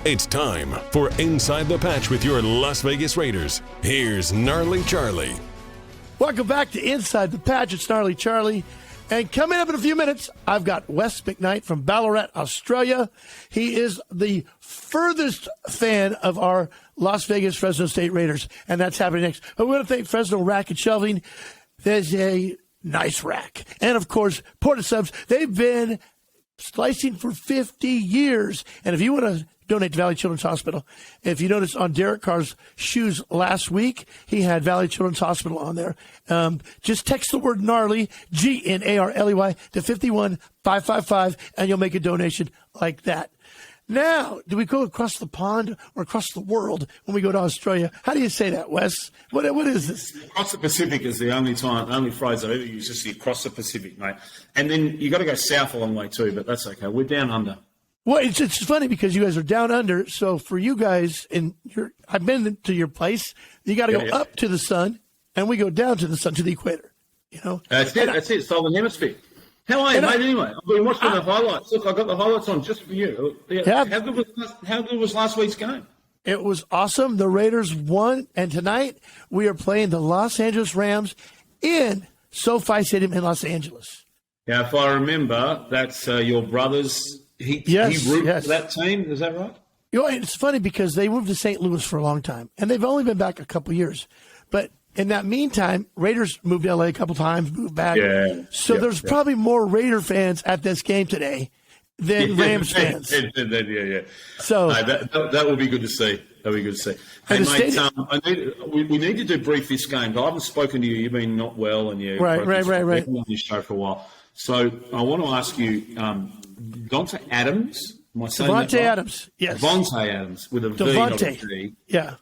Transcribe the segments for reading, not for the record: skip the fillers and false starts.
It's time for Inside the Patch with your Las Vegas Raiders. Here's Gnarley Charley. Welcome back to Inside the Patch. It's Gnarley Charley. And coming up in a few minutes, I've got Wes McKnight from Ballarat, Australia. He is the furthest fan of our Las Vegas Fresno State Raiders, and that's happening next. But we want to thank Fresno Rack and Shelving. There's a nice rack. And, of course, Porta Subs. They've been slicing for 50 years. And if you want to donate to Valley Children's Hospital, if you noticed on Derek Carr's shoes last week, he had Valley Children's Hospital on there. Just text the word gnarly, Gnarley, to 51555, and you'll make a donation like that. Now, do we go across the pond or across the world when we go to Australia? How do you say that, Wes? What is this? Across the Pacific is the only phrase I ever use, just the across the Pacific, mate. And then you got to go south a long way too, but that's okay. We're down under. Well, it's funny because you guys are down under. So for you guys, I've been to your place. You got to go up to the sun, and we go down to the sun, to the equator. You know, that's it. Southern Hemisphere. How are you, mate? Anyway, I've been watching the highlights. Look, I got the highlights on just for you. Yeah. How good was last week's game? It was awesome. The Raiders won, and tonight we are playing the Los Angeles Rams in SoFi Stadium in Los Angeles. Now, if I remember, that's your brother's. He rooted for that team. Is that right? You know, it's funny because they moved to St. Louis for a long time, and they've only been back a couple years. But in that meantime, Raiders moved to LA a couple times, moved back. Yeah, so there's probably more Raider fans at this game today than Rams fans. Yeah. So that would be good to see. That would be good to see. Hey, mate, we need to debrief this game. I haven't spoken to you. You've been not well, and you've right. been on this show for a while. So I want to ask you, Devontae Adams. Devontae Adams, yes. Devontae Adams with a V, not a G. Yeah.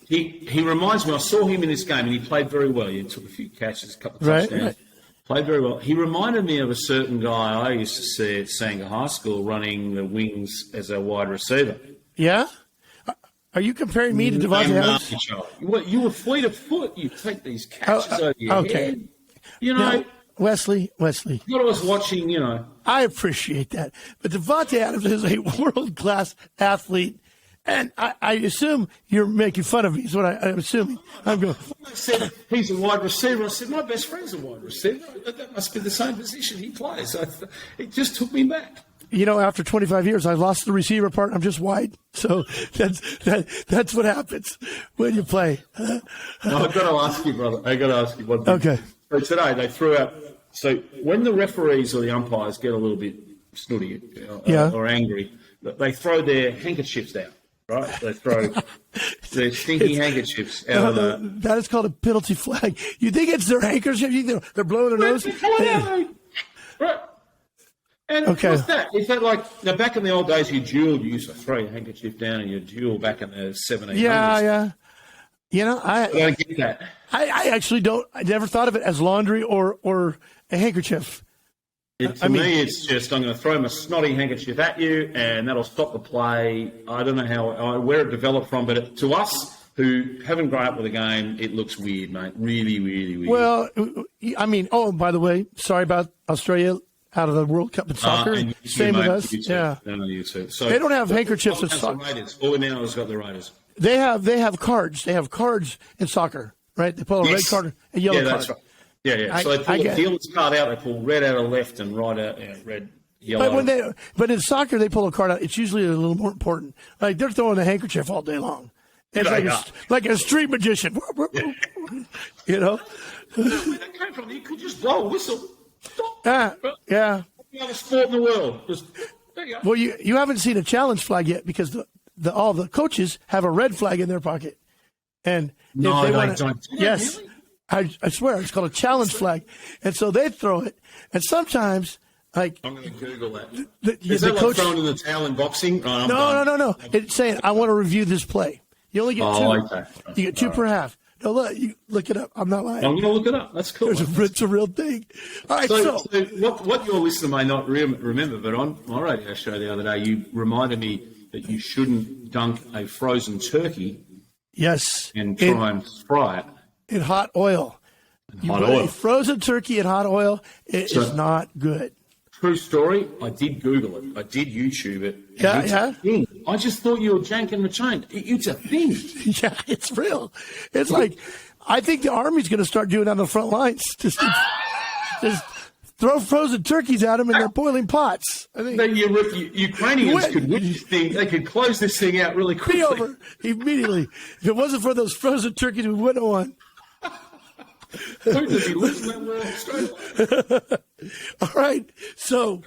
He reminds me, I saw him in this game, and he played very well. He took a few catches, a couple of touchdowns. Right. Played very well. He reminded me of a certain guy I used to see at Sanger High School running the wings as a wide receiver. Yeah? Are you comparing me to Devontae Adams? You were fleet of foot. You take these catches over your head. You know. Now, Wesley. What I was watching, you know. I appreciate that. But Devontae Adams is a world-class athlete. And I assume you're making fun of me, is what I'm assuming. I'm going. I said he's a wide receiver. I said, my best friend's a wide receiver. That must be the same position he plays. It just took me back. You know, after 25 years, I've lost the receiver part. I'm just wide. So that's what happens when you play. I've got to ask you, brother. I've got to ask you one thing. Okay. So today they threw out. So when the referees or the umpires get a little bit snooty or angry, they throw their handkerchiefs out. Right, they throw their stinky handkerchiefs out of that is called a penalty flag. You think it's their handkerchief? They're blowing their nose. Right. And what's that? Is that like now? Back in the old days, you used to throw your handkerchief down and you duel back in the 1700s. Yeah. You know, I don't get that. I actually don't. I never thought of it as laundry or a handkerchief. To me, it's just I'm going to throw my snotty handkerchief at you, and that'll stop the play. I don't know where it developed from, but to us who haven't grown up with the game, it looks weird, mate. Really, really weird. Well, I mean, by the way, sorry about Australia out of the World Cup in soccer. Same with us. Yeah. No, you too. So they don't have handkerchiefs in soccer. All now has got the Raiders. They have cards. They have cards in soccer, right? They pull a red card, a yellow card. That's right. Yeah. So they pull the field's card out. They pull red out of left and right out, red, yellow. But in soccer, they pull a card out. It's usually a little more important. Like they're throwing a handkerchief all day long. It's like a street magician. You know. Where that came from? You could just blow a whistle. Yeah. Any other sport in the world? There you go. Well, you haven't seen a challenge flag yet because all the coaches have a red flag in their pocket, and no, they don't. Yes. Really? I swear, it's called a challenge flag. And so they throw it. And sometimes, like... I'm going to Google that. Is that like throwing in the towel in boxing? No. It's saying, I want to review this play. You only get two. Okay. You get two per half. No, you look it up. I'm not lying. I'm going to look it up. That's cool. It's a real thing. All right, so what your listener may not remember, but on my radio show the other day, you reminded me that you shouldn't dunk a frozen turkey. Yes. And try and fry it. In hot oil. A frozen turkey in hot oil is not good. True story. I did Google it. I did YouTube it. Yeah. I just thought you were janking the chain. It's a thing. Yeah, it's real. It's like, I think the Army's going to start doing it on the front lines. Just throw frozen turkeys at them in their boiling pots. I think the Ukrainians could win this thing. They could close this thing out really quickly. Be over immediately. If it wasn't for those frozen turkeys, we wouldn't have won. All right. So,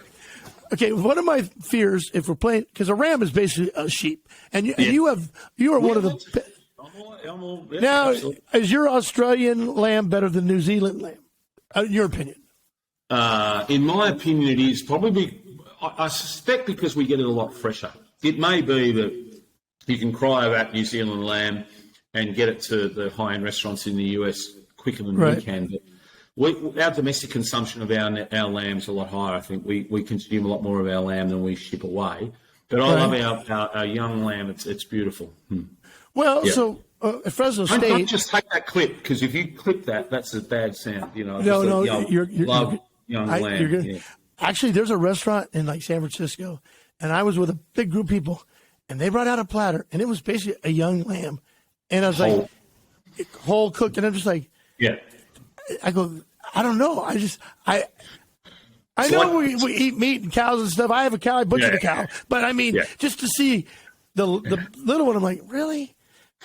okay, one of my fears, if we're playing, because a ram is basically a sheep, and you are one of the. Now, absolutely. Is your Australian lamb better than New Zealand lamb? In your opinion? In my opinion, it is probably. I suspect because we get it a lot fresher. It may be that you can cryo out New Zealand lamb and get it to the high-end restaurants in the US quicker than we can. But our domestic consumption of our lamb's a lot higher. I think we consume a lot more of our lamb than we ship away. But I love our young lamb. It's beautiful. Well, so at Fresno State... Don't just take that clip, because if you clip that, that's a bad sound. You know, you're young lamb. You're good. Actually, there's a restaurant in like San Francisco, and I was with a big group of people, and they brought out a platter, and it was basically a young lamb. And I was like, whole cooked, and I'm just like... Yeah. I go, I don't know. I know we eat meat and cows and stuff. I have a cow. I butchered a cow. But, I mean, just to see the little one, I'm like, really?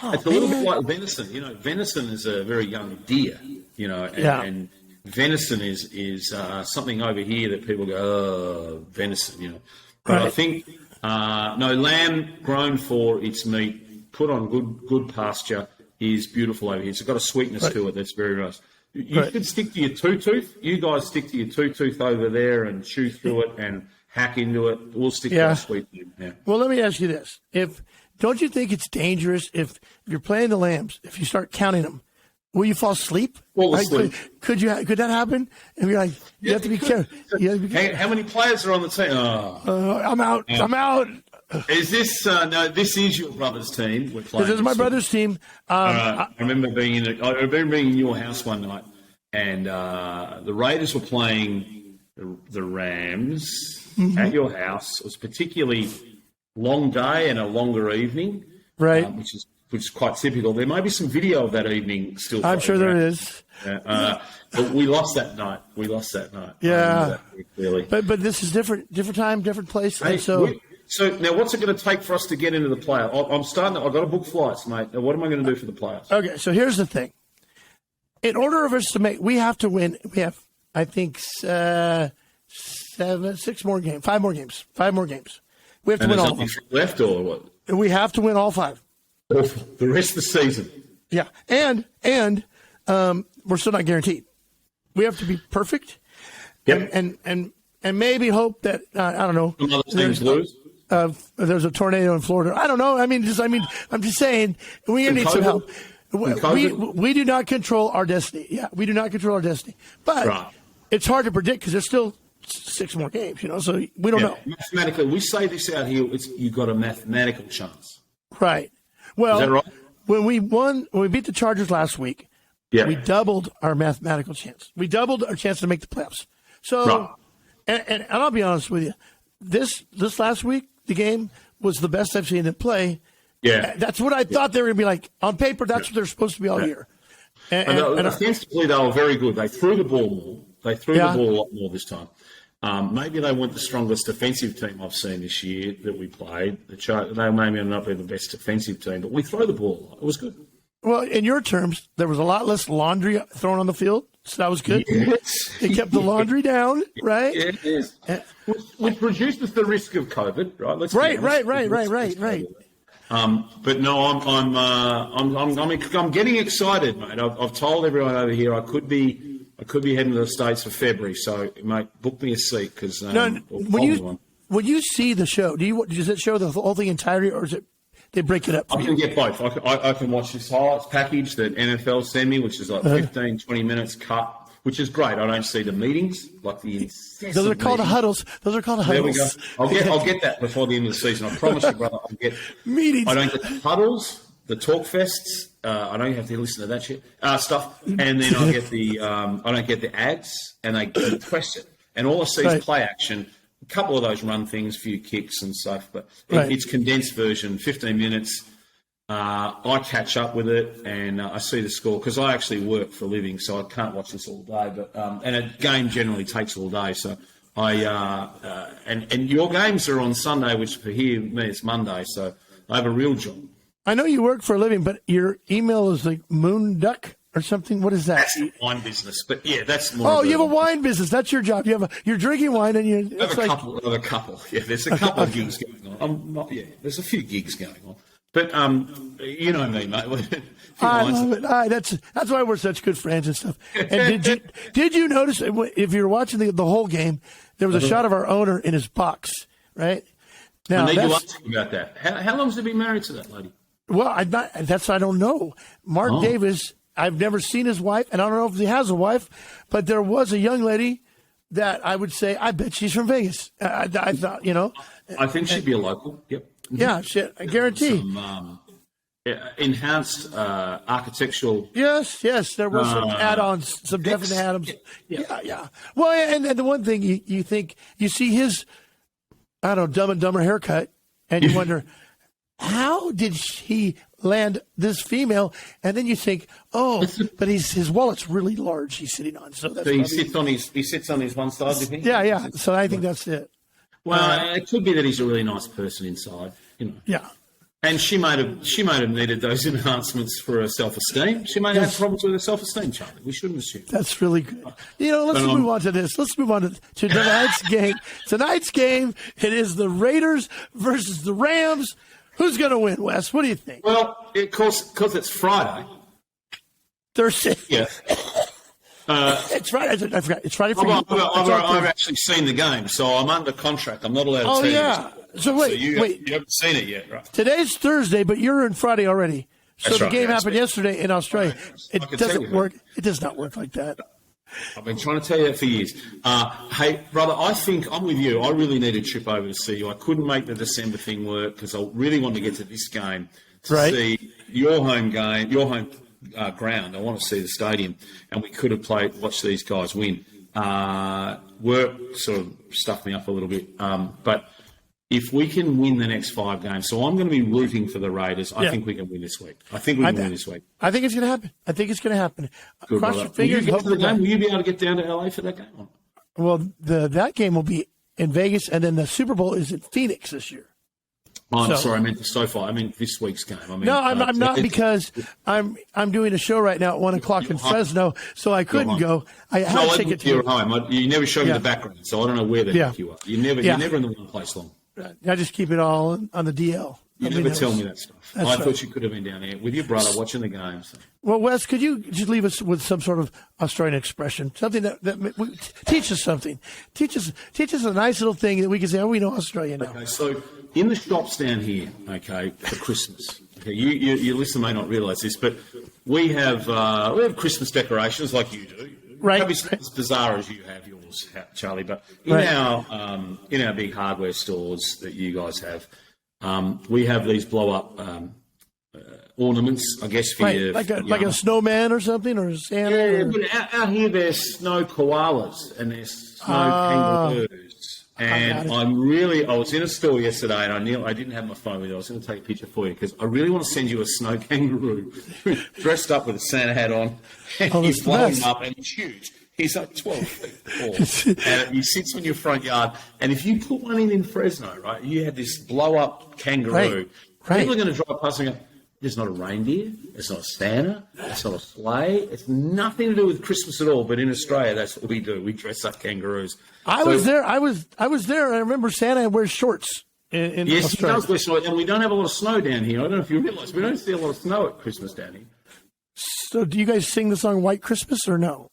Oh, it's a little bit like venison. You know, venison is a very young deer, you know, and venison is something over here that people go, oh, venison, you know. But I think, lamb grown for its meat, put on good pasture, is beautiful over here. It's got a sweetness to it that's very nice. You should stick to your two-tooth. You guys stick to your two-tooth over there and chew through it and hack into it. We'll stick to our sweet tooth. Yeah. Well, let me ask you this. Don't you think it's dangerous if you're playing the lambs, if you start counting them, will you fall asleep? Could that happen? And you're like, you have to be careful. How many players are on the team? I'm out. I'm out. Is this no? This is your brother's team. We're playing. This is my brother's team. I remember being in your house one night, and the Raiders were playing the Rams at your house. It was a particularly long day and a longer evening, right? Which is quite typical. There may be some video of that evening still. I'm sure there is. But we lost that night. Yeah. Clearly. But this is different time, different place. Hey, and so now, what's it going to take for us to get into the playoffs? I've got to book flights, mate. Now, what am I going to do for the playoffs? Okay, so here's the thing. In order for us to we have to win. We have, I think, 5 more games. We have to win all of them. Left or what? We have to win all 5. The rest of the season. Yeah, and we're still not guaranteed. We have to be perfect. Yep. And maybe hope that I don't know. Some other teams lose. There's a tornado in Florida. I don't know. I'm just saying we need some help. We do not control our destiny. Yeah, we do not control our destiny. But it's hard to predict because there's still 6 more games, you know, so we don't know. Mathematically, we say this out here, you've got a mathematical chance. Right. Well, is that right? when we beat the Chargers last week, we doubled our mathematical chance. We doubled our chance to make the playoffs. So, and I'll be honest with you, this last week, the game was the best I've seen them play. Yeah. That's what I thought they were going to be like. On paper, that's what they're supposed to be all year. And offensively, they were very good. They threw the ball more. They threw the ball a lot more this time. Maybe they weren't the strongest defensive team I've seen this year that we played. They maybe not be the best defensive team, but we throw the ball a lot. It was good. Well, in your terms, there was a lot less laundry thrown on the field, so that was good. Yes. They kept the laundry down, right? Yeah, it is. Which reduces the risk of COVID, right? Right. But no, I'm getting excited, mate. I've told everyone over here I could be heading to the States for February, so mate, book me a seat because when you see the show, does it show the whole thing entirely, or is it they break it up? I can get both. I can watch this highlights package that NFL send me, which is like 15, 20 minutes cut, which is great. I don't see the meetings, like the incessant Those are called huddles. There we go. I'll get that before the end of the season. I promise you, brother. I'll get meetings. I don't get the huddles, the talk fests. I don't have to listen to that shit stuff. And then I get the I don't get the ads, and they compress it. And all I see is play action a couple of those run things, a few kicks and stuff, but it's condensed version, 15 minutes. I catch up with it and I see the score because I actually work for a living, so I can't watch this all day. But and a game generally takes all day, so and your games are on Sunday, which for me it's Monday, so I have a real job. I know you work for a living, but your email is like Moon Duck or something. What is that? That's a wine business, but yeah, that's more. Oh, you have a wine business. That's your job. You're drinking wine and you have a couple. Yeah, there's a couple of gigs going on. There's a few gigs going on. But you know me, mate. I love it. That's why we're such good friends and stuff. And did you notice if you're watching the whole game, there was a shot of our owner in his box, right? Now, I need to ask you about that. How long has he been married to that lady? Well, I don't know. Mark Davis. I've never seen his wife, and I don't know if he has a wife, but there was a young lady that I would say, I bet she's from Vegas. I thought, I think she'd be a local. Yep. Yeah, shit, I guarantee. Some enhanced architectural. Yes, there were some add-ons, some definite add-ons. Yeah. Well, and the one thing you think, you see his, I don't know, Dumb and Dumber haircut, and you wonder, how did he land this female? And then you think, but his wallet's really large he's sitting on. So he sits on his one side, do you think? Yeah. So I think that's it. Well, it could be that he's a really nice person inside, Yeah. And she might have needed those enhancements for her self-esteem. She might have problems with her self-esteem, Charlie. We shouldn't assume. That's really good. Let's move on to this. Let's move on to tonight's game. Tonight's game, it is the Raiders versus the Rams. Who's going to win, Wes? What do you think? Well, of course, because it's Friday. Thursday. Yeah. It's Friday. I forgot. It's Friday for you. I've actually seen the game, so I'm under contract. I'm not allowed to tell you. Oh, yeah. So wait. You haven't seen it yet, right? Today's Thursday, but you're in Friday already. So That's the right, game happened yesterday in Australia. It doesn't work. It does not work like that. I've been trying to tell you that for years. Hey, brother, I think I'm with you. I really need a trip over to see you. I couldn't make the December thing work because I really wanted to get to this game to see your home game, your home ground. I want to see the stadium, and we could have watched these guys win. Work sort of stuffed me up a little bit, but if we can win the next 5 games, so I'm going to be rooting for the Raiders. I think we can win this week. I think win this week. I think it's going to happen. Good, Cross your fingers. Will you be able to get down to LA for that game? Well, that game will be in Vegas, and then the Super Bowl is in Phoenix this year. Oh, I'm sorry. I meant the SoFi. I meant this week's game. I'm not because I'm doing a show right now at 1:00 in Fresno, so I couldn't go. I had to take it to your home. You never showed me the background, so I don't know where the heck you are. You're never in the one place long. I just keep it all on the DL. You never tell me that stuff. I thought you could have been down there with your brother watching the games. So. Well, Wes, could you just leave us with some sort of Australian expression, something that teach us something, teach us a nice little thing that we can say, we know Australia now. Okay, so in the shops down here, for Christmas, your listener may not realise this, but we have Christmas decorations like you do. Right. Probably as bizarre as you have yours, Charlie, but in our big hardware stores that you guys have, we have these blow-up ornaments, I guess, for you. Like a snowman or something, or a Santa? Yeah, but out here there's snow koalas and there's snow kangaroos. And I was in a store yesterday and I didn't have my phone with me. I was going to take a picture for you because I really want to send you a snow kangaroo dressed up with a Santa hat on. And you blow him up and he's huge. He's like 12 feet tall. And he sits on your front yard. And if you put one in Fresno, right, you had this blow-up kangaroo. Right. People are going to drive past and go, there's not a reindeer, it's not a Santa, it's not a sleigh, it's nothing to do with Christmas at all. But in Australia, that's what we do. We dress up kangaroos. I was there. I remember Santa wears shorts in Australia. He does wear shorts, and we don't have a lot of snow down here. I don't know if you realise, we don't see a lot of snow at Christmas down here. So do you guys sing the song White Christmas or no?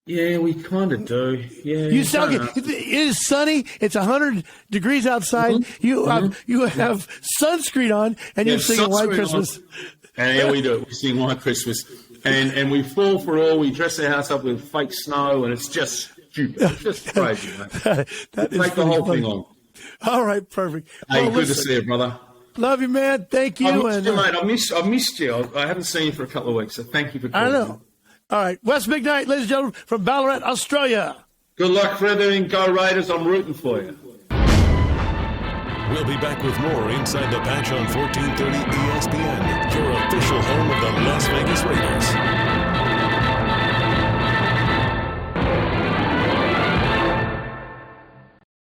Yeah, we kind of do. Yeah, you sound good. It is sunny. It's 100 degrees outside. Mm-hmm. You have sunscreen on, and you're singing White Christmas. And yeah, we do. We sing White Christmas, and we fall for it all. We dress our house up with fake snow, and it's just stupid. It's just crazy, man. That is take the whole thing on. All right, perfect. Hey, good to see you, brother. Love you, man. Thank you. I missed you, mate. I missed you. I haven't seen you for a couple of weeks, so thank you for calling. I know. All right, Wes McKnight, ladies and gentlemen, from Ballarat, Australia. Good luck for everything. Go Raiders. I'm rooting for you. We'll be back with more Inside the Patch on 1430 ESPN, your official home of the Las Vegas Raiders.